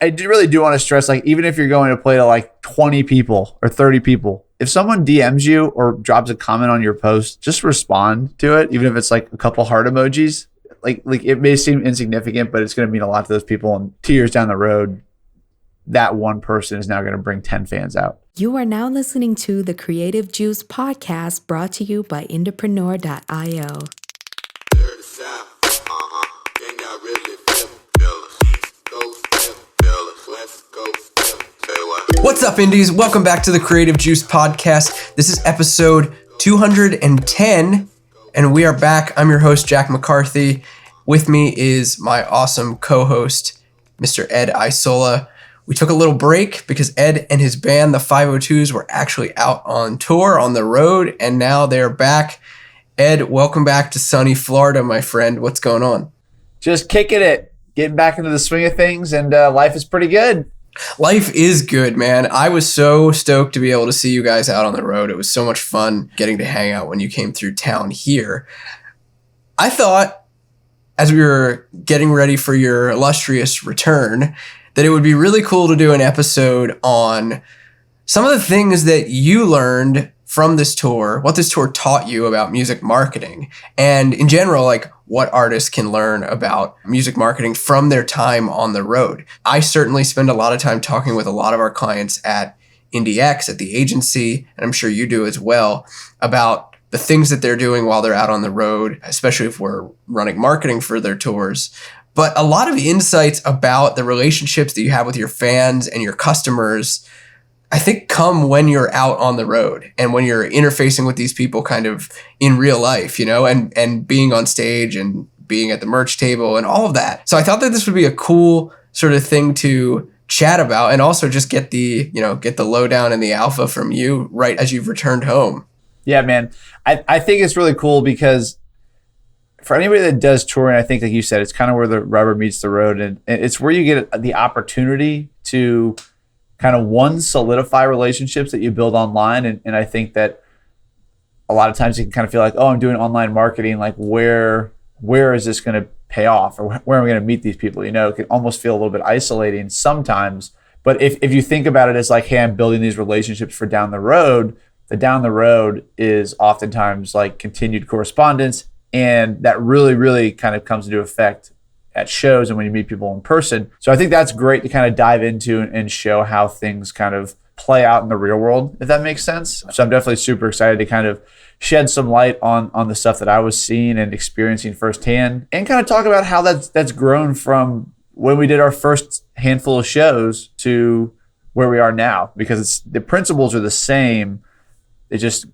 really do want to stress, like, even if you're going to play to like 20 people or 30 people, if someone DMs you or drops a comment on your post, just respond to it, even if it's like a couple heart emojis. Like it may seem insignificant, but it's going to mean a lot to those people. And 2 years down the road, that one person is now going to bring 10 fans out. You are now listening to the Creative Juice podcast, brought to you by Entrepreneur.io. What's up, Indies? Welcome back to the Creative Juice podcast. This is episode 210, and we are back. I'm your host, Jack McCarthy. With me is my awesome co-host, Mr. Ed Isola. We took a little break because Ed and his band, the 502s, were actually out on tour on the road, and now they're back. Ed, welcome back to sunny Florida, my friend. What's going on? Just kicking it, getting back into the swing of things, and life is pretty good. Life is good, man. I was so stoked to be able to see you guys out on the road. It was so much fun getting to hang out when you came through town here. I thought, as we were getting ready for your illustrious return, that it would be really cool to do an episode on some of the things that you learned from this tour, what this tour taught you about music marketing, and in general, like what artists can learn about music marketing from their time on the road. I certainly spend a lot of time talking with a lot of our clients at IndieX, at the agency, and I'm sure you do as well, about the things that they're doing while they're out on the road, especially if we're running marketing for their tours. But a lot of insights about the relationships that you have with your fans and your customers, I think, come when you're out on the road and when you're interfacing with these people kind of in real life, you know, and being on stage and being at the merch table and all of that. So I thought that this would be a cool sort of thing to chat about, and also just get the lowdown and the alpha from you right as you've returned home. Yeah, man. I think it's really cool because for anybody that does touring, I think, like you said, it's kind of where the rubber meets the road, and it's where you get the opportunity to kind of solidify relationships that you build online. And I think that a lot of times you can kind of feel like, oh, I'm doing online marketing. Like where is this going to pay off, or where am I going to meet these people? You know, it can almost feel a little bit isolating sometimes. But if you think about it as like, hey, I'm building these relationships for down the road, the down the road is oftentimes like continued correspondence. And that really, really kind of comes into effect at shows and when you meet people in person. So I think that's great to kind of dive into and show how things kind of play out in the real world, if that makes sense. So I'm definitely super excited to kind of shed some light on the stuff that I was seeing and experiencing firsthand, and kind of talk about how that's grown from when we did our first handful of shows to where we are now, because the principles are the same. It just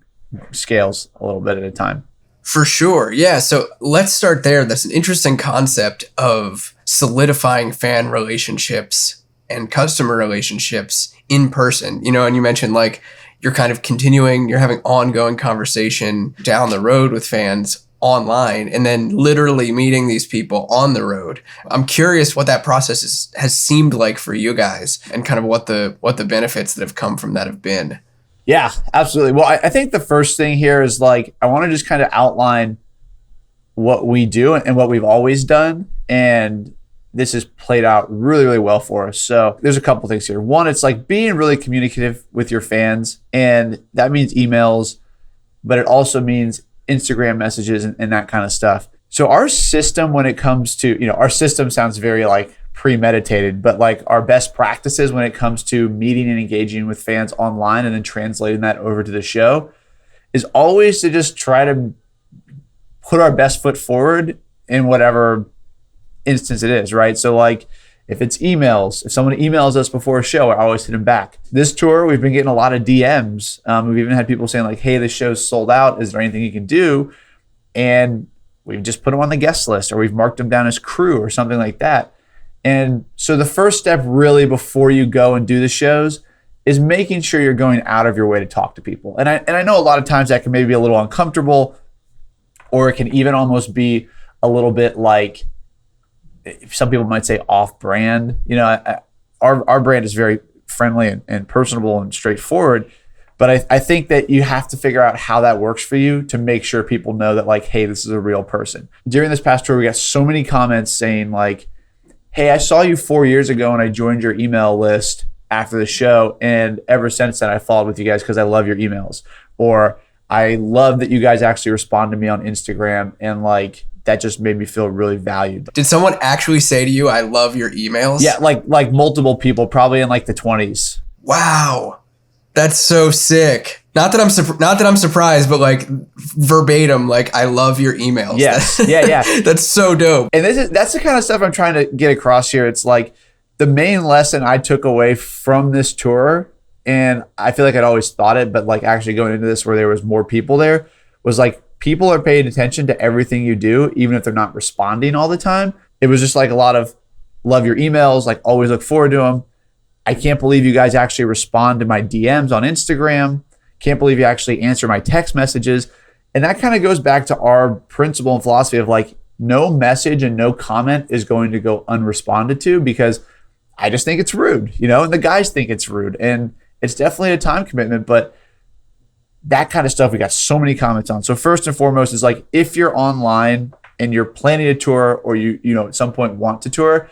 scales a little bit at a time. For sure. Yeah. So let's start there. That's an interesting concept of solidifying fan relationships and customer relationships in person, you know, and you mentioned like you're kind of you're having ongoing conversation down the road with fans online, and then literally meeting these people on the road. I'm curious what that process has seemed like for you guys, and kind of what the benefits that have come from that have been. Yeah, absolutely. Well, I think the first thing here is like, I want to just kind of outline what we do and what we've always done. And this has played out really, really well for us. So there's a couple things here. One, it's like being really communicative with your fans. And that means emails, but it also means Instagram messages and that kind of stuff. So our system, when it comes to, you know, our system sounds very like premeditated, but like our best practices when it comes to meeting and engaging with fans online and then translating that over to the show is always to just try to put our best foot forward in whatever instance it is, right? So like if it's emails, if someone emails us before a show, I always hit them back. This tour, we've been getting a lot of DMs. We've even had people saying like, hey, this show's sold out. Is there anything you can do? And we've just put them on the guest list, or we've marked them down as crew or something like that. And so the first step really before you go and do the shows is making sure you're going out of your way to talk to people. And I know a lot of times that can maybe be a little uncomfortable, or it can even almost be a little bit like, some people might say off-brand. You know, our brand is very friendly and personable and straightforward. But I think that you have to figure out how that works for you to make sure people know that like, hey, this is a real person. During this past tour, we got so many comments saying like, hey, I saw you 4 years ago and I joined your email list after the show. And ever since then, I followed with you guys because I love your emails. Or I love that you guys actually respond to me on Instagram. And like, that just made me feel really valued. Did someone actually say to you, I love your emails? Yeah, like multiple people, probably in like the 20s. Wow. That's so sick. Not that I'm surprised, but like verbatim, like I love your emails. Yes. Yeah. That's so dope. And that's the kind of stuff I'm trying to get across here. It's like the main lesson I took away from this tour, and I feel like I'd always thought it, but like actually going into this where there was more people there, was like people are paying attention to everything you do, even if they're not responding all the time. It was just like a lot of love your emails, like always look forward to them. I can't believe you guys actually respond to my DMs on Instagram. Can't believe you actually answer my text messages. And that kind of goes back to our principle and philosophy of like, no message and no comment is going to go unresponded to, because I just think it's rude, and the guys think it's rude. And it's definitely a time commitment, but that kind of stuff we got so many comments on. So first and foremost is like, if you're online and you're planning a tour, or you at some point want to tour,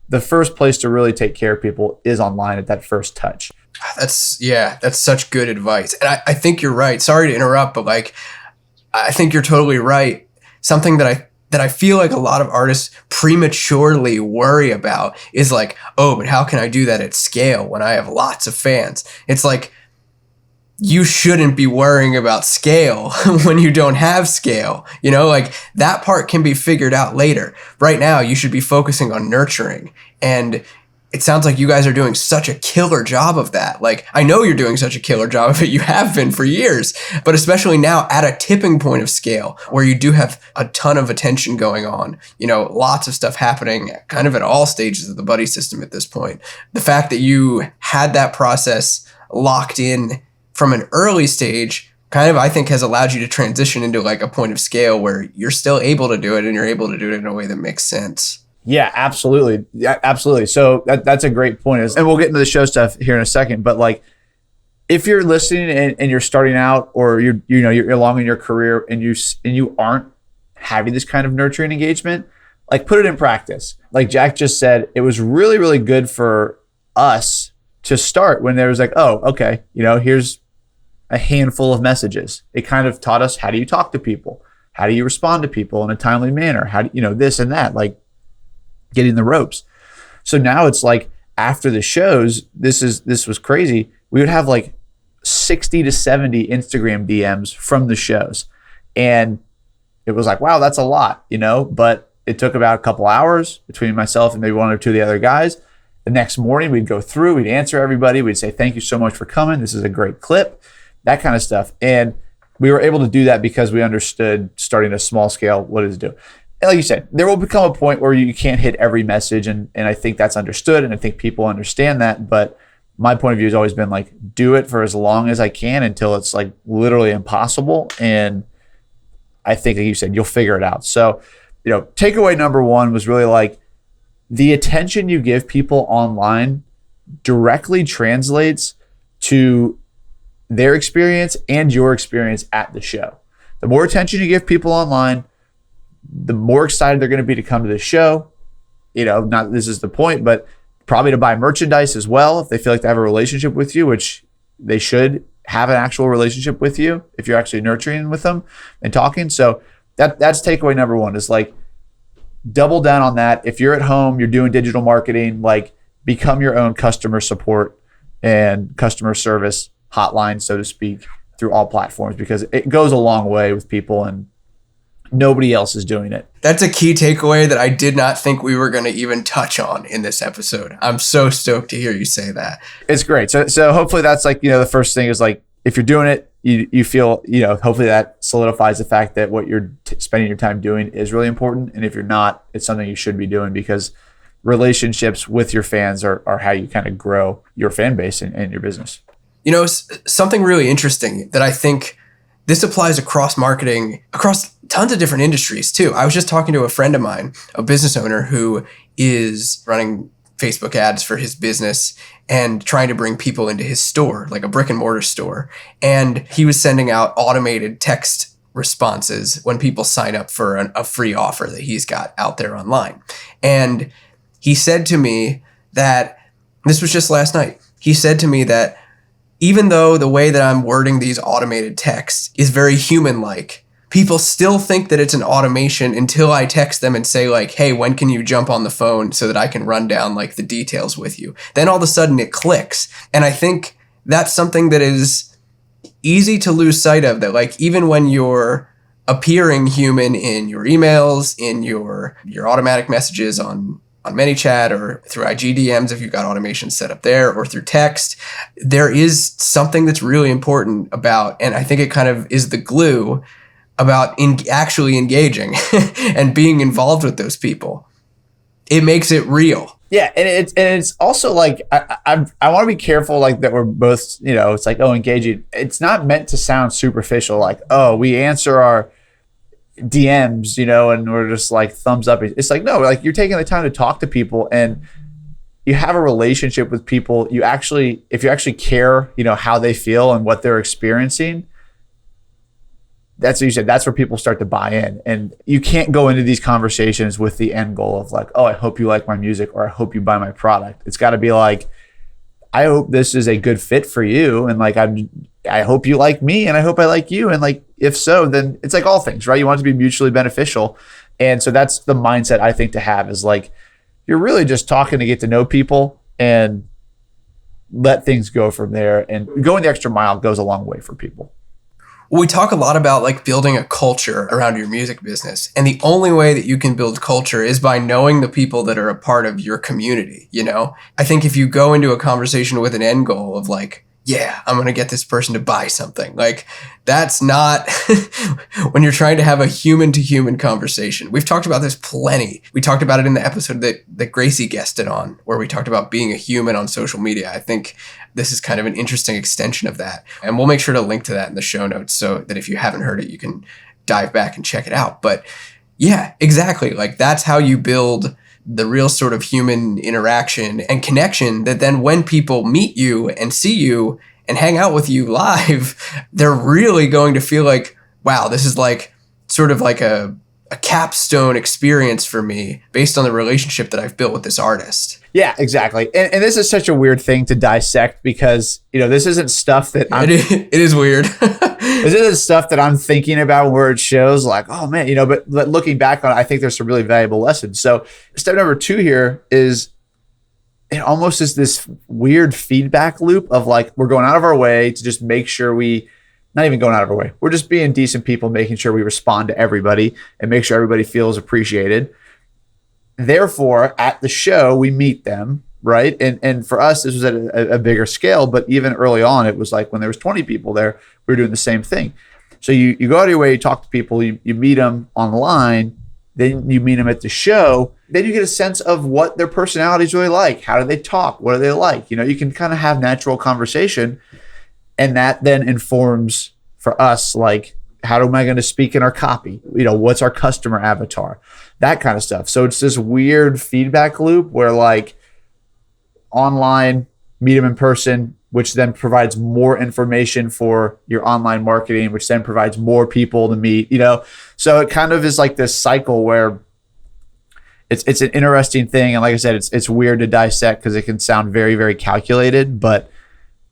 the first place to really take care of people is online at that first touch. That's such good advice. And I think you're right. Sorry to interrupt, but like, I think you're totally right. Something that I feel like a lot of artists prematurely worry about is like, oh, but how can I do that at scale when I have lots of fans? It's like, you shouldn't be worrying about scale when you don't have scale. Like that part can be figured out later. Right now, you should be focusing on nurturing. And it sounds like you guys are doing such a killer job of that. Like, I know you're doing such a killer job of it. You have been for years, but especially now at a tipping point of scale where you do have a ton of attention going on, lots of stuff happening kind of at all stages of the buddy system at this point. The fact that you had that process locked in from an early stage kind of, I think, has allowed you to transition into like a point of scale where you're still able to do it, and you're able to do it in a way that makes sense. Yeah, absolutely. Yeah, absolutely. So that's a great point. And we'll get into the show stuff here in a second, but like, if you're listening and you're starting out, or you're along in your career and you aren't having this kind of nurturing engagement, like put it in practice. Like Jack just said, it was really, really good for us to start when there was like, oh, okay, here's a handful of messages. It kind of taught us, how do you talk to people? How do you respond to people in a timely manner? How do this and that, like getting the ropes. So now it's like, after the shows, this was crazy. We would have like 60 to 70 Instagram DMs from the shows. And it was like, wow, that's a lot, but it took about a couple hours between myself and maybe one or two of the other guys. The next morning we'd go through, we'd answer everybody. We'd say, thank you so much for coming. This is a great clip, that kind of stuff. And we were able to do that because we understood, starting a small scale, what does it do? And like you said, there will become a point where you can't hit every message. And I think that's understood. And I think people understand that. But my point of view has always been like, do it for as long as I can until it's like literally impossible. And I think, like you said, you'll figure it out. So, takeaway number one was really like, the attention you give people online directly translates to their experience and your experience at the show. The more attention you give people online, the more excited they're going to be to come to the show. Not this is the point, but probably to buy merchandise as well if they feel like they have a relationship with you, which they should have an actual relationship with you if you're actually nurturing with them and talking. So that's takeaway number one, is like, double down on that. If you're at home, you're doing digital marketing, like become your own customer support and customer service hotline, so to speak, through all platforms, because it goes a long way with people and nobody else is doing it. That's a key takeaway that I did not think we were going to even touch on in this episode. I'm so stoked to hear you say that. It's great. So hopefully that's like, the first thing is like, if you're doing it, you feel, hopefully that solidifies the fact that what you're spending your time doing is really important. And if you're not, it's something you should be doing, because relationships with your fans are how you kind of grow your fan base and your business. Something really interesting that I think this applies across marketing, across tons of different industries too. I was just talking to a friend of mine, a business owner who is running Facebook ads for his business and trying to bring people into his store, like a brick and mortar store. And he was sending out automated text responses when people sign up for a free offer that he's got out there online. And he said to me that, this was just last night, he said to me that even though the way that I'm wording these automated texts is very human-like, people still think that it's an automation until I text them and say like, hey, when can you jump on the phone so that I can run down like the details with you? Then all of a sudden it clicks. And I think that's something that is easy to lose sight of, that like even when you're appearing human in your emails, in your automatic messages on ManyChat or through IGDMs if you've got automation set up there, or through text, there is something that's really important about, and I think it kind of is the glue about actually engaging and being involved with those people. It makes it real. Yeah, and it's also like I want to be careful like that we're both, you know, it's like, oh, engaging. It's not meant to sound superficial, like, oh, we answer our DMs, you know, and we're just like thumbs up. It's like, no, like you're taking the time to talk to people and you have a relationship with people. You actually, if you actually care, you know, how they feel and what they're experiencing, that's what you said. That's where people start to buy in. And you can't go into these conversations with the end goal of like, oh, I hope you like my music or I hope you buy my product. It's got to be like, I hope this is a good fit for you. And like, I hope you like me and I hope I like you. And like, if so, then it's like all things, right? You want it to be mutually beneficial. And so that's the mindset I think to have, is like, you're really just talking to get to know people and let things go from there. And going the extra mile goes a long way for people. We talk a lot about like building a culture around your music business. And the only way that you can build culture is by knowing the people that are a part of your community, you know? I think if you go into a conversation with an end goal of like, yeah, I'm going to get this person to buy something. Like, that's not when you're trying to have a human to human conversation. We've talked about this plenty. We talked about it in the episode that Gracie guested on, where we talked about being a human on social media. I think this is kind of an interesting extension of that. And we'll make sure to link to that in the show notes so that if you haven't heard it, you can dive back and check it out. But yeah, exactly. Like, that's how you build the real sort of human interaction and connection, that then when people meet you and see you and hang out with you live, they're really going to feel like, wow, this is like sort of like a capstone experience for me based on the relationship that I've built with this artist. Yeah, exactly. And this is such a weird thing to dissect because, you know, this isn't stuff that it is weird. This isn't stuff that I'm thinking about where it shows like, oh man, you know, but looking back on it, I think there's some really valuable lessons. So step number 2 here is, it almost is this weird feedback loop of like, we're going out of our way to just make sure not even going out of our way. We're just being decent people, making sure we respond to everybody and make sure everybody feels appreciated. Therefore, at the show, we meet them, right? And for us, this was at a bigger scale, but even early on, it was like when there was 20 people there, we were doing the same thing. So you go out of your way, you talk to people, you meet them online, then you meet them at the show, then you get a sense of what their personality is really like. How do they talk? What are they like? You know, you can kind of have natural conversation, and that then informs for us, like, how am I going to speak in our copy? You know, what's our customer avatar? That kind of stuff. So it's this weird feedback loop where like online, meet them in person, which then provides more information for your online marketing, which then provides more people to meet, you know? So it kind of is like this cycle where it's an interesting thing. And like I said, it's weird to dissect because it can sound very, very calculated, but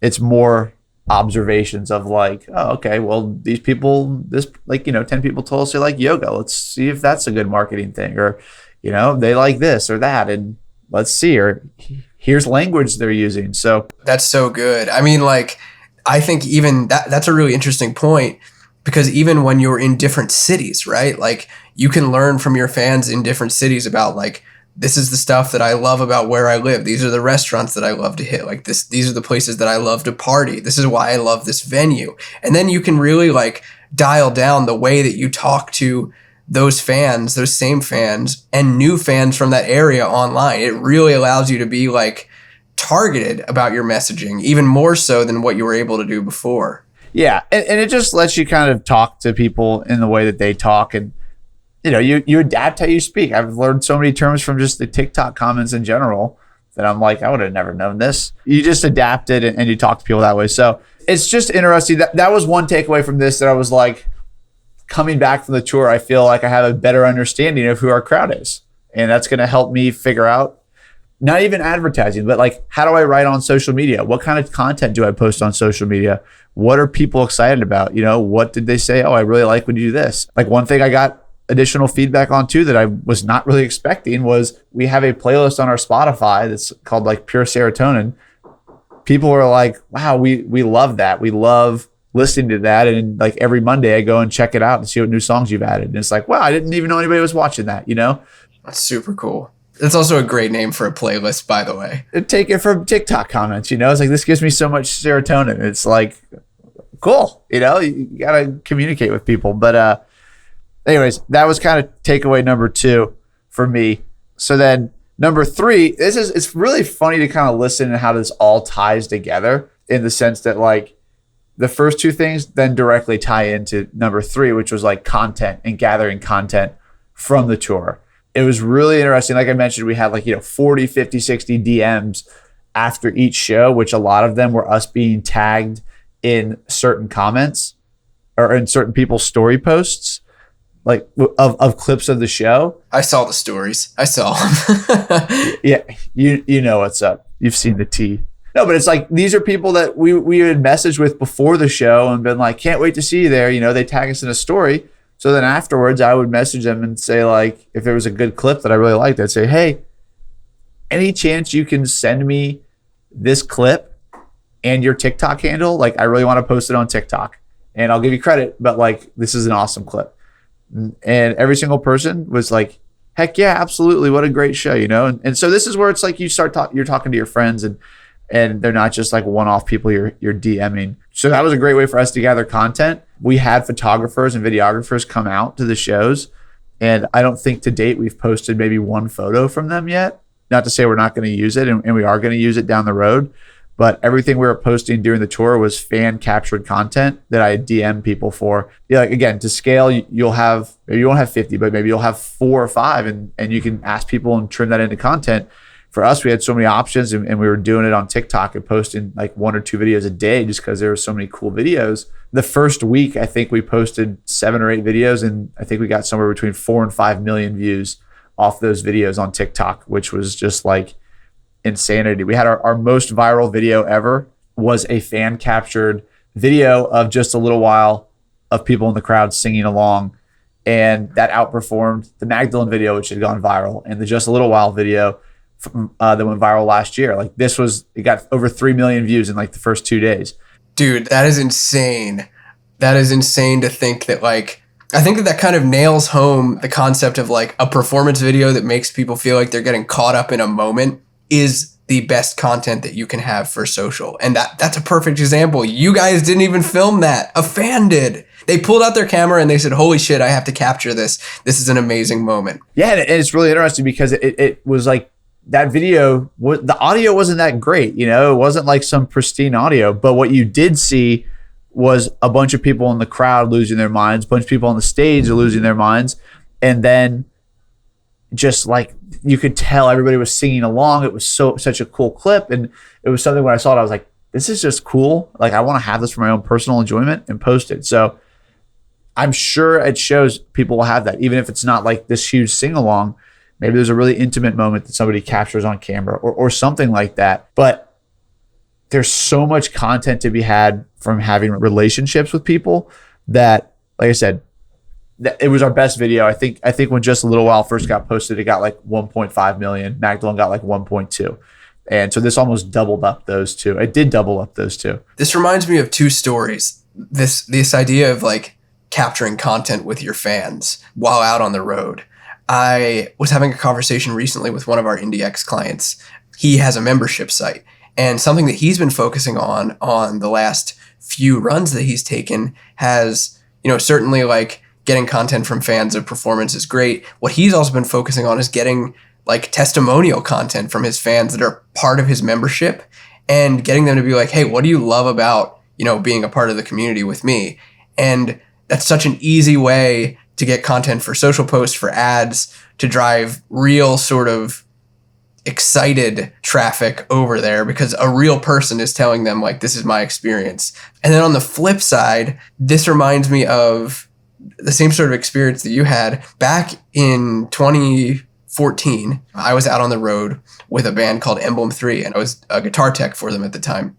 it's more observations of like, oh, okay, well, these people, this, like, you know, 10 people told us they like yoga. Let's see if that's a good marketing thing, or, you know, they like this or that, and let's see, or here's language they're using. So that's so good. I mean, like, I think even that's a really interesting point, because even when you're in different cities, right? Like, you can learn from your fans in different cities about like, this is the stuff that I love about where I live. These are the restaurants that I love to hit. Like this, these are the places that I love to party. This is why I love this venue. And then you can really like dial down the way that you talk to those fans, those same fans, and new fans from that area online. It really allows you to be like targeted about your messaging, even more so than what you were able to do before. Yeah. And it just lets you kind of talk to people in the way that they talk. And, you know, you adapt how you speak. I've learned so many terms from just the TikTok comments in general that I'm like, I would have never known this. You just adapt it and you talk to people that way. So it's just interesting. That was one takeaway from this, that I was like, coming back from the tour, I feel like I have a better understanding of who our crowd is. And that's going to help me figure out not even advertising, but like, how do I write on social media? What kind of content do I post on social media? What are people excited about? What did they say? Oh, I really like when you do this. Like, one thing I got additional feedback on too that I was not really expecting was we have a playlist on our Spotify that's called like Pure Serotonin. People were like, wow, we love that. We love listening to that. And like every Monday I go and check it out and see what new songs you've added. And it's like, wow, I didn't even know anybody was watching that, That's super cool. That's also a great name for a playlist, by the way. Take it from TikTok comments, it's like, this gives me so much serotonin. It's like, cool, you got to communicate with people. But anyways, that was kind of takeaway number 2 for me. So then number 3, it's really funny to kind of listen to how this all ties together, in the sense that like the first 2 things then directly tie into number 3, which was like content and gathering content from the tour. It was really interesting. Like I mentioned, we had like, 40, 50, 60 DMs after each show, which a lot of them were us being tagged in certain comments or in certain people's story posts, like of clips of the show. I saw the stories. I saw them. Yeah. You know what's up. You've seen the tea. No, but it's like, these are people that we had messaged with before the show and been like, can't wait to see you there. They tag us in a story. So then afterwards, I would message them and say, like, if there was a good clip that I really liked, I'd say, hey, any chance you can send me this clip and your TikTok handle? Like, I really want to post it on TikTok and I'll give you credit, but like, this is an awesome clip. And every single person was like, heck yeah, absolutely. What a great show, And so this is where it's like you start you're talking to your friends and they're not just like one-off people you're DMing. So that was a great way for us to gather content. We had photographers and videographers come out to the shows, and I don't think to date we've posted maybe one photo from them yet. Not to say we're not going to use it, and we are going to use it down the road, but everything we were posting during the tour was fan captured content that I DM people for. Yeah, like, again, to scale, you'll have, maybe you won't have 50, but maybe you'll have 4 or 5, and you can ask people and trim that into content. For us, we had so many options, and we were doing it on TikTok and posting like 1 or 2 videos a day just because there were so many cool videos. The first week, I think we posted 7 or 8 videos, and I think we got somewhere between 4 and 5 million views off those videos on TikTok, which was just like insanity. We had our most viral video ever was a fan captured video of just a little while of people in the crowd singing along, and that outperformed the Magdalene video, which had gone viral, and the Just a Little While video that went viral last year. Like, it got over 3 million views in like the first 2 days. Dude, that is insane. That is insane to think that, like, I think that kind of nails home the concept of like a performance video that makes people feel like they're getting caught up in a moment is the best content that you can have for social. And that's a perfect example. You guys didn't even film that. A fan did. They pulled out their camera and they said, holy shit, I have to capture this. This is an amazing moment. Yeah, and it's really interesting because it was like, that video, the audio wasn't that great, it wasn't like some pristine audio, but what you did see was a bunch of people in the crowd losing their minds, a bunch of people on the stage are losing their minds, and then just like you could tell everybody was singing along. It was such a cool clip, and it was something when I saw it, I was like, this is just cool. Like, I want to have this for my own personal enjoyment and post it. So I'm sure it shows people will have that, even if it's not like this huge sing along. Maybe there's a really intimate moment that somebody captures on camera or something like that. But there's so much content to be had from having relationships with people that, like I said, it was our best video. I think when Just a Little While first got posted, it got like 1.5 million. Magdalene got like 1.2. And so this almost doubled up those two. It did double up those two. This reminds me of 2 stories. This idea of like capturing content with your fans while out on the road. I was having a conversation recently with one of our IndieX clients. He has a membership site, and something that he's been focusing on the last few runs that he's taken has, certainly like getting content from fans of performance is great. What he's also been focusing on is getting like testimonial content from his fans that are part of his membership and getting them to be like, hey, what do you love about, being a part of the community with me? And that's such an easy way to get content for social posts, for ads, to drive real sort of excited traffic over there because a real person is telling them like, this is my experience. And then on the flip side, this reminds me of the same sort of experience that you had back in 2015, 2014, I was out on the road with a band called Emblem 3, and I was a guitar tech for them at the time.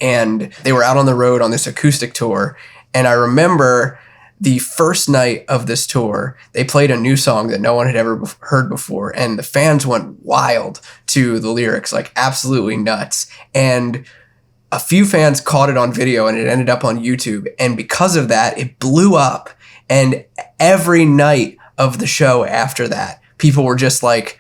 And they were out on the road on this acoustic tour. And I remember the first night of this tour, they played a new song that no one had ever heard before. And the fans went wild to the lyrics, like absolutely nuts. And a few fans caught it on video and it ended up on YouTube. And because of that, it blew up. And every night of the show after that, people were just like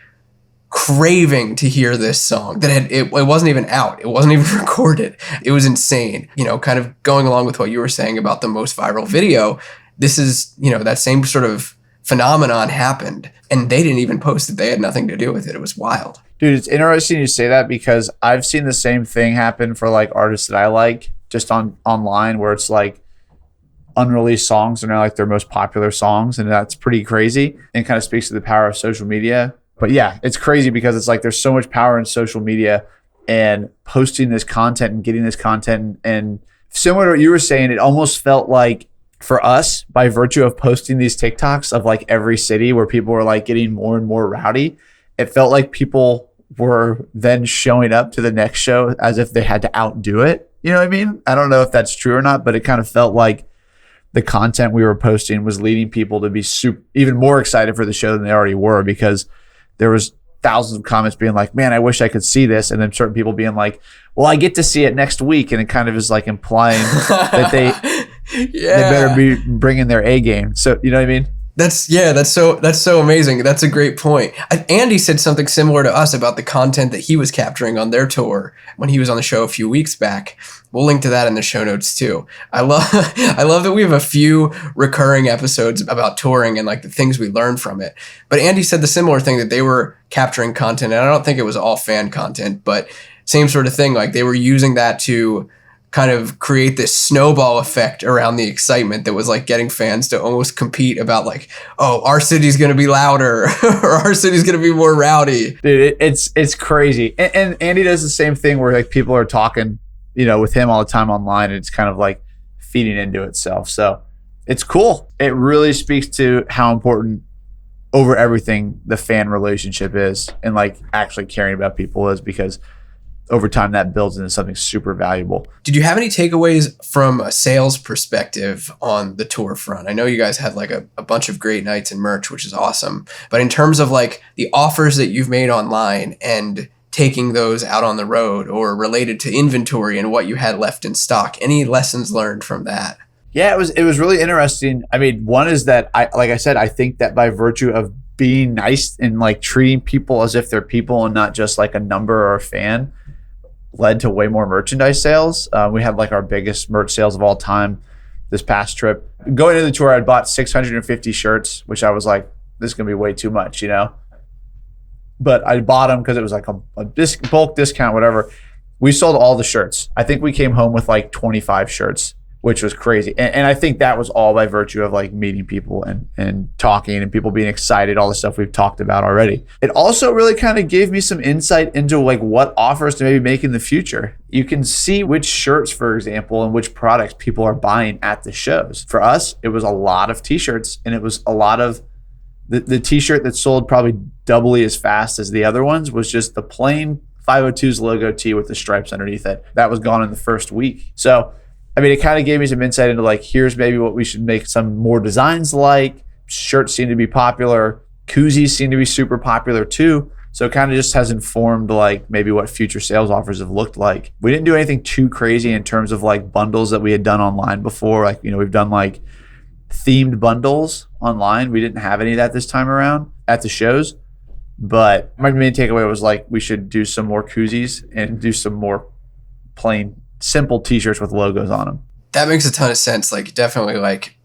craving to hear this song that it wasn't even out. It wasn't even recorded. It was insane. You know, kind of going along with what you were saying about the most viral video, this is, you know, that same sort of phenomenon happened and they didn't even post it. They had nothing to do with it. It was wild. Dude, it's interesting you say that because I've seen the same thing happen for like artists that I like just online where it's like unreleased songs are now like their most popular songs, and that's pretty crazy and kind of speaks to the power of social media. But yeah, it's crazy because it's like there's so much power in social media and posting this content and getting this content. And similar to what you were saying, it almost felt like for us, by virtue of posting these TikToks of like every city where people were like getting more and more rowdy, it felt like people were then showing up to the next show as if they had to outdo it. You know what I mean? I don't know if that's true or not, but it kind of felt like the content we were posting was leading people to be even more excited for the show than they already were, because there was thousands of comments being like, man, I wish I could see this. And then certain people being like, well, I get to see it next week. And it kind of is like implying that they better be bringing their A game. So, you know what I mean? That's so amazing. That's a great point. Andy said something similar to us about the content that he was capturing on their tour when he was on the show a few weeks back. We'll link to that in the show notes too. I love that we have a few recurring episodes about touring and like the things we learned from it. But Andy said the similar thing, that they were capturing content, and I don't think it was all fan content, but same sort of thing. Like they were using that to kind of create this snowball effect around the excitement that was like getting fans to almost compete about like, oh, our city's going to be louder or our city's going to be more rowdy. Dude, it's crazy. And Andy does the same thing where like people are talking, you know, with him all the time online, and it's kind of like feeding into itself. So it's cool. It really speaks to how important over everything the fan relationship is, and like actually caring about people is, because over time that builds into something super valuable. Did you have any takeaways from a sales perspective on the tour front? I know you guys had like a bunch of great nights in merch, which is awesome. But in terms of like the offers that you've made online and taking those out on the road, or related to inventory and what you had left in stock, any lessons learned from that? Yeah, it was really interesting. I mean, one is that I think that by virtue of being nice and like treating people as if they're people and not just like a number or a fan, led to way more merchandise sales. We had like our biggest merch sales of all time this past trip. Going into the tour, I bought 650 shirts, which I was like, this is going to be way too much, you know? But I bought them because it was like a bulk discount, whatever. We sold all the shirts. I think we came home with like 25 shirts, which was crazy. And I think that was all by virtue of like meeting people and talking and people being excited, all the stuff we've talked about already. It also really kind of gave me some insight into like what offers to maybe make in the future. You can see which shirts, for example, and which products people are buying at the shows. For us, it was a lot of t-shirts, and it was a lot of the t-shirt that sold probably doubly as fast as the other ones was just the plain 502's logo tee with the stripes underneath it. That was gone in the first week. So I mean, it kind of gave me some insight into like, here's maybe what we should make some more designs like. Shirts seem to be popular. Koozies seem to be super popular too. So it kind of just has informed like maybe what future sales offers have looked like. We didn't do anything too crazy in terms of like bundles that we had done online before. Like, you know, we've done like themed bundles online. We didn't have any of that this time around at the shows. But my main takeaway was like, we should do some more koozies and do some more plain simple t-shirts with logos on them. That makes a ton of sense. Like definitely like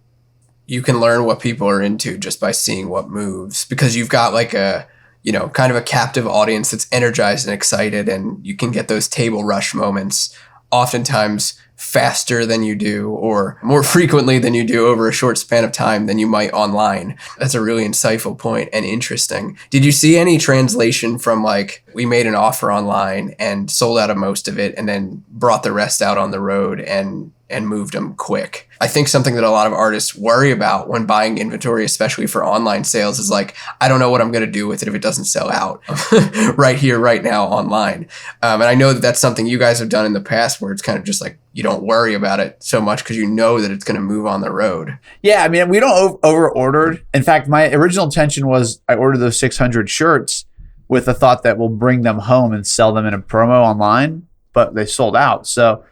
you can learn what people are into just by seeing what moves, because you've got like a, you know, kind of a captive audience that's energized and excited, and you can get those table rush moments oftentimes faster than you do, or more frequently than you do over a short span of time than you might online. That's a really insightful point and interesting. Did you see any translation from like, we made an offer online and sold out of most of it and then brought the rest out on the road and and moved them quick. I think something that a lot of artists worry about when buying inventory, especially for online sales, is like, I don't know what I'm going to do with it if it doesn't sell out right here, right now online. And I know that that's something you guys have done in the past where it's kind of just like, you don't worry about it so much because you know that it's going to move on the road. Yeah, I mean, we don't over-ordered. In fact, my original intention was I ordered those 600 shirts with the thought that we'll bring them home and sell them in a promo online, but they sold out. So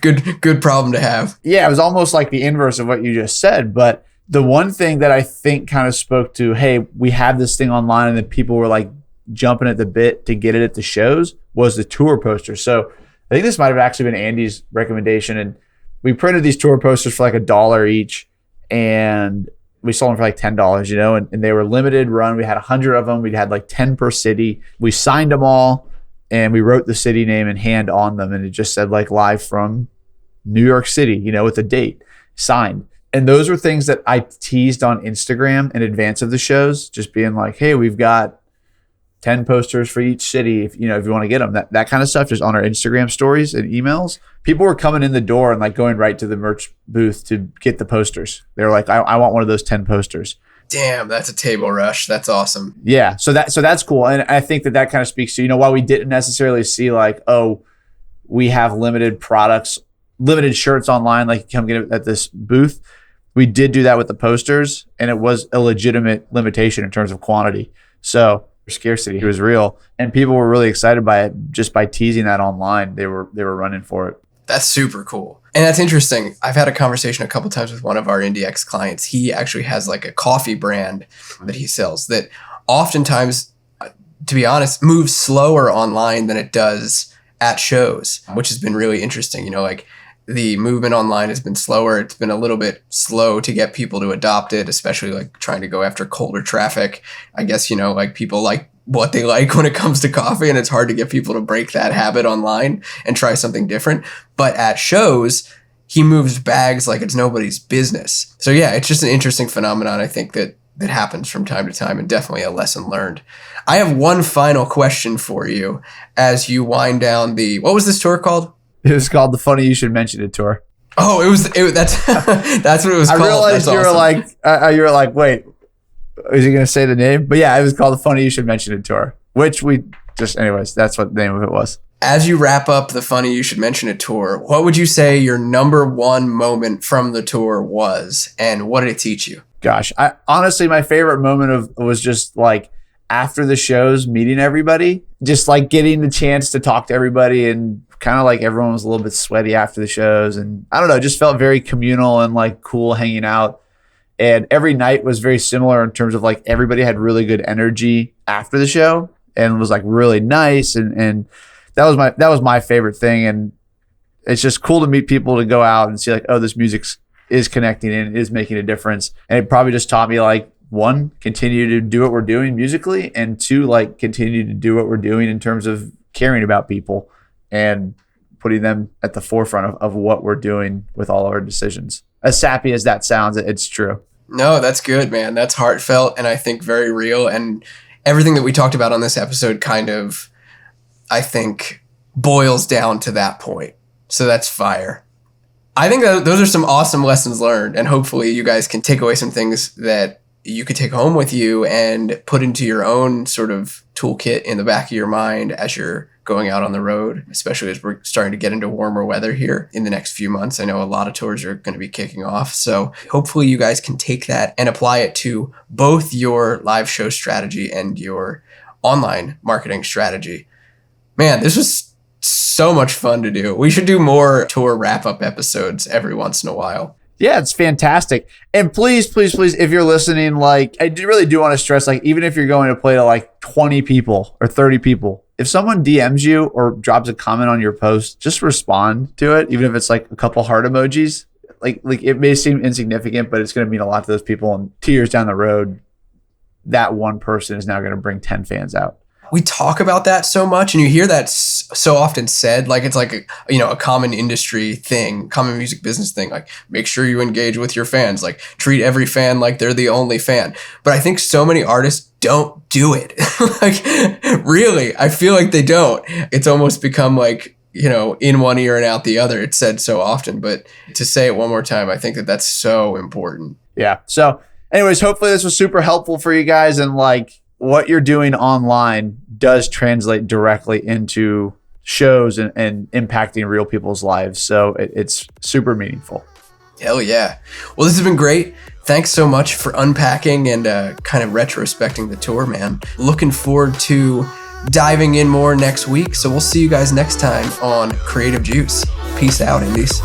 good problem to have. Yeah, it was almost like the inverse of what you just said. But the one thing that I think kind of spoke to, hey, we have this thing online and then people were like jumping at the bit to get it at the shows, was the tour poster. So I think this might have actually been Andy's recommendation. And we printed these tour posters for like $1 each. And we sold them for like $10, you know, and they were limited run. We had 100 of them. We had like 10 per city. We signed them all. And we wrote the city name in hand on them. And it just said like live from New York City, you know, with a date signed. And those were things that I teased on Instagram in advance of the shows, just being like, hey, we've got 10 posters for each city. If you want to get them, that kind of stuff, just on our Instagram stories and emails. People were coming in the door and like going right to the merch booth to get the posters. They were like, I want one of those 10 posters. Damn, that's a table rush. That's awesome. Yeah. So that's cool. And I think that kind of speaks to, while we didn't necessarily see like, oh, we have limited products, limited shirts online, like come get it at this booth. We did do that with the posters, and it was a legitimate limitation in terms of quantity. So scarcity was real, and people were really excited by it just by teasing that online. They were running for it. That's super cool. And that's interesting. I've had a conversation a couple times with one of our IndieX clients. He actually has like a coffee brand that he sells that oftentimes, to be honest, moves slower online than it does at shows, which has been really interesting. Like the movement online has been slower. It's been a little bit slow to get people to adopt it, especially like trying to go after colder traffic. I guess, like people like what they like when it comes to coffee, and it's hard to get people to break that habit online and try something different. But at shows, he moves bags like it's nobody's business. So yeah, it's just an interesting phenomenon, I think, that happens from time to time, and definitely a lesson learned. I have one final question for you as you wind down what was this tour called? It was called the Funny You Should Mention It tour. Oh, that's that's what it was called. I realized you were like, wait, is he going to say the name? But yeah, it was called the Funny You Should Mention It tour, which we just, anyways, that's what the name of it was. As you wrap up the Funny You Should Mention It tour, what would you say your number one moment from the tour was, and what did it teach you? Gosh, honestly, my favorite moment was just like after the shows, meeting everybody, just like getting the chance to talk to everybody, and kind of like everyone was a little bit sweaty after the shows, and I don't know, just felt very communal and like cool hanging out. And every night was very similar in terms of like everybody had really good energy after the show and was like really nice. And that was my favorite thing. And it's just cool to meet people, to go out and see like, oh, this music is connecting and is making a difference. And it probably just taught me like, one, continue to do what we're doing musically, and two, like continue to do what we're doing in terms of caring about people and putting them at the forefront of what we're doing with all of our decisions. As sappy as that sounds, it's true. No, that's good, man. That's heartfelt and I think very real. And everything that we talked about on this episode kind of, I think, boils down to that point. So that's fire. I think that those are some awesome lessons learned. And hopefully you guys can take away some things that you could take home with you and put into your own sort of toolkit in the back of your mind as you're going out on the road, especially as we're starting to get into warmer weather here in the next few months. I know a lot of tours are going to be kicking off. So hopefully you guys can take that and apply it to both your live show strategy and your online marketing strategy. Man, this was so much fun to do. We should do more tour wrap-up episodes every once in a while. Yeah, it's fantastic. And please, please, please, if you're listening, like I really do want to stress, like even if you're going to play to like 20 people or 30 people, if someone DMs you or drops a comment on your post, just respond to it, even if it's like a couple heart emojis. Like it may seem insignificant, but it's going to mean a lot to those people. And 2 years down the road, that one person is now going to bring 10 fans out. We talk about that so much, and you hear that so often said, like it's like a common industry thing, common music business thing, like make sure you engage with your fans, like treat every fan like they're the only fan. But I think so many artists don't do it. Like really, I feel like they don't. It's almost become like in one ear and out the other. It's said so often, but to say it one more time, I think that that's so important. Yeah. So anyways, hopefully this was super helpful for you guys, and like what you're doing online does translate directly into shows and impacting real people's lives. So it's super meaningful. Hell yeah. Well, this has been great. Thanks so much for unpacking and kind of retrospecting the tour, man. Looking forward to diving in more next week. So we'll see you guys next time on Creative Juice. Peace out, Indies.